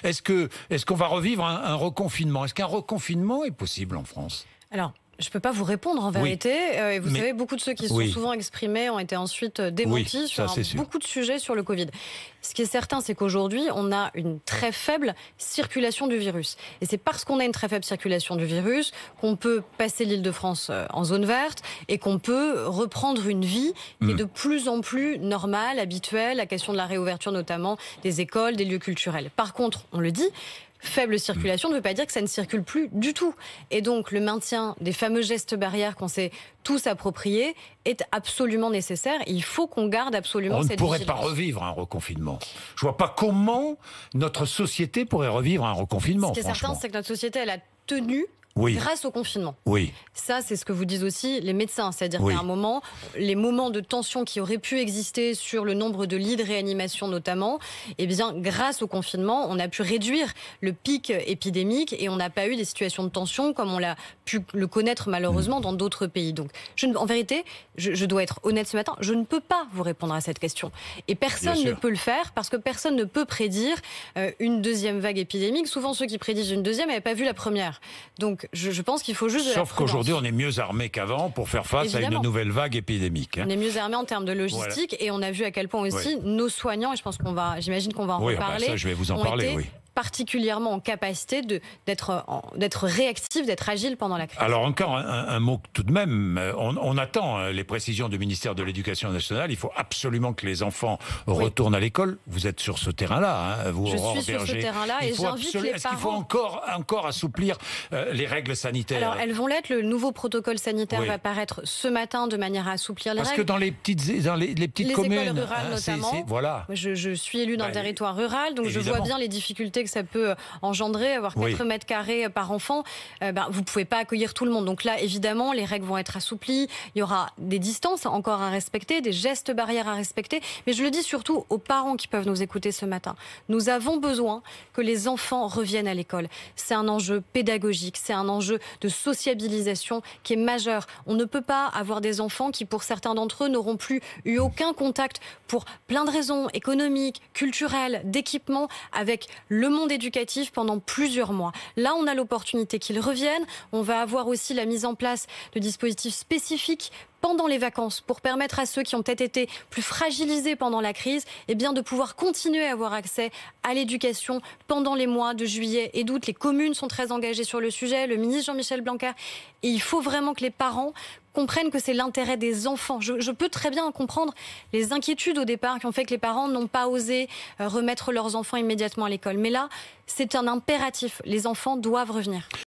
Est-ce qu'on va revivre un reconfinement? Est-ce qu'un reconfinement est possible en France? Alors, je ne peux pas vous répondre en vérité. Et vous savez, beaucoup de ceux qui se sont souvent exprimés ont été ensuite démentis sur beaucoup de sujets sur le Covid. Ce qui est certain, c'est qu'aujourd'hui, on a une très faible circulation du virus. Et c'est parce qu'on a une très faible circulation du virus qu'on peut passer l'Île-de-France en zone verte et qu'on peut reprendre une vie qui est de plus en plus normale, habituelle, la question de la réouverture notamment des écoles, des lieux culturels. Par contre, on le dit, faible circulation ne veut pas dire que ça ne circule plus du tout. Et donc, le maintien des fameux gestes barrières qu'on s'est tous appropriés est absolument nécessaire. Et il faut qu'on garde absolument cette vigilance. On ne pourrait pas revivre un reconfinement. Je ne vois pas comment notre société pourrait revivre un reconfinement. Ce qui est certain, c'est que notre société, elle a tenu grâce au confinement. Ça, c'est ce que vous disent aussi les médecins. C'est-à-dire qu'à un moment, les moments de tension qui auraient pu exister sur le nombre de lits de réanimation notamment, eh bien, grâce au confinement, on a pu réduire le pic épidémique et on n'a pas eu des situations de tension comme on l'a pu le connaître malheureusement dans d'autres pays. Donc, en vérité, je dois être honnête ce matin, je ne peux pas vous répondre à cette question. Et personne ne peut le faire parce que personne ne peut prédire une deuxième vague épidémique. Souvent, ceux qui prédisent une deuxième n'avaient pas vu la première. Donc, je pense qu'il faut juste de la prudence. Sauf qu'aujourd'hui, on est mieux armé qu'avant pour faire face à une nouvelle vague épidémique. On est mieux armé en termes de logistique et on a vu à quel point aussi nos soignants, et je pense j'imagine qu'on va en reparler, ça, je vais vous en parler, particulièrement en capacité d'être réactif, d'être agile pendant la crise. Alors encore un mot tout de même, on attend les précisions du ministère de l'Éducation nationale. Il faut absolument que les enfants retournent à l'école. Vous êtes sur ce terrain-là, vous, Je suis sur ce terrain-là et j'invite les parents... Est-ce qu'il faut encore assouplir les règles sanitaires? Alors elles vont l'être. Le nouveau protocole sanitaire va paraître ce matin de manière à assouplir les règles. Parce que dans les petites communes, écoles rurales notamment. Je suis élu dans le territoire rural, donc évidemment. Je vois bien les difficultés que ça peut engendrer, avoir 4 mètres carrés par enfant. Vous ne pouvez pas accueillir tout le monde. Donc là, évidemment, les règles vont être assouplies. Il y aura des distances encore à respecter, des gestes barrières à respecter. Mais je le dis surtout aux parents qui peuvent nous écouter ce matin. Nous avons besoin que les enfants reviennent à l'école. C'est un enjeu pédagogique, c'est un enjeu de sociabilisation qui est majeur. On ne peut pas avoir des enfants qui, pour certains d'entre eux, n'auront plus eu aucun contact pour plein de raisons économiques, culturelles, d'équipement avec le monde éducatif pendant plusieurs mois. Là, on a l'opportunité qu'ils reviennent. On va avoir aussi la mise en place de dispositifs spécifiques pendant les vacances pour permettre à ceux qui ont peut-être été plus fragilisés pendant la crise de pouvoir continuer à avoir accès à l'éducation pendant les mois de juillet et d'août. Les communes sont très engagées sur le sujet, le ministre Jean-Michel Blanquer. Et il faut vraiment que les parents comprennent que c'est l'intérêt des enfants. Je peux très bien comprendre les inquiétudes au départ qui ont fait que les parents n'ont pas osé remettre leurs enfants immédiatement à l'école. Mais là, c'est un impératif. Les enfants doivent revenir.